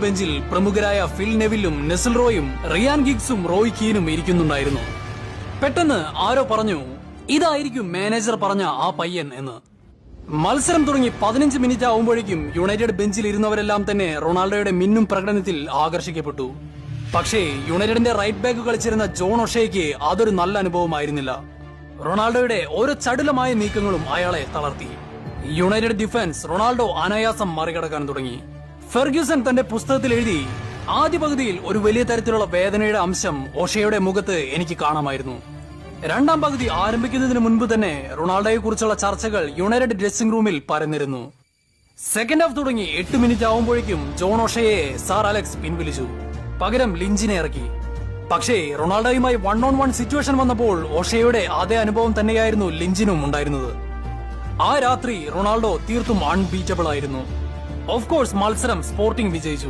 ബെഞ്ചിൽ പ്രമുഖരായ ഫിൽ നെവിലും നെസിൽ റോയും റിയാൻ ഗിഗ്സും റോയ് കീനും ഇരിക്കുന്നുണ്ടായിരുന്നു. പെട്ടെന്ന് ആരോ പറഞ്ഞു, ഇതായിരിക്കും മാനേജർ പറഞ്ഞ ആ പയ്യൻ എന്ന്. മത്സരം തുടങ്ങി 15 മിനിറ്റ് ആവുമ്പോഴേക്കും യുണൈറ്റഡ് ബെഞ്ചിൽ ഇരുന്നവരെല്ലാം തന്നെ റൊണാൾഡോയുടെ മിന്നും പ്രകടനത്തിൽ ആകർഷിക്കപ്പെട്ടു. പക്ഷേ യുണൈറ്റഡിന്റെ റൈറ്റ് ബാക്ക് കളിച്ചിരുന്ന ജോൺ ഒഷേയ്ക്ക് അതൊരു നല്ല അനുഭവമായിരുന്നില്ല. റൊണാൾഡോയുടെ ഓരോ ചടുലമായ നീക്കങ്ങളും അയാളെ തളർത്തി. യുണൈറ്റഡ് ഡിഫൻസ് റൊണാൾഡോ അനായാസം മറികടക്കാൻ തുടങ്ങി. ഫെർഗ്യൂസൺ തന്റെ പുസ്തകത്തിൽ എഴുതി, ആദ്യ പകുതിയിൽ ഒരു വലിയ തരത്തിലുള്ള വേദനയുടെ അംശം ഒഷേയുടെ മുഖത്ത് എനിക്ക് കാണാമായിരുന്നു. രണ്ടാം പകുതി ആരംഭിക്കുന്നതിന് മുൻപ് തന്നെ റൊണാൾഡോയെ കുറിച്ചുള്ള ചർച്ചകൾ യുണൈറ്റഡ് ഡ്രസ്സിംഗ് റൂമിൽ പരന്നിരുന്നു. സെക്കൻഡ് ഹാഫ് തുടങ്ങി 8 മിനിറ്റ് ആവുമ്പോഴേക്കും ജോൺ ഒഷയെ സർ അലക്സ് പിൻവലിച്ചു. പകരം ലിഞ്ചിനെ ഇറക്കി. പക്ഷേ റൊണാൾഡോയുമായി 1-on-1 സിറ്റുവേഷൻ വന്നപ്പോൾ ഒഷയുടെ അതേ അനുഭവം തന്നെയായിരുന്നു ലിഞ്ചിനും ഉണ്ടായിരുന്നത്. ആ രാത്രി റൊണാൾഡോ തീർത്തും അൺബീറ്റബിൾ ആയിരുന്നു. ഓഫ് കോഴ്സ് മത്സരം സ്പോർട്ടിംഗ് വിജയിച്ചു.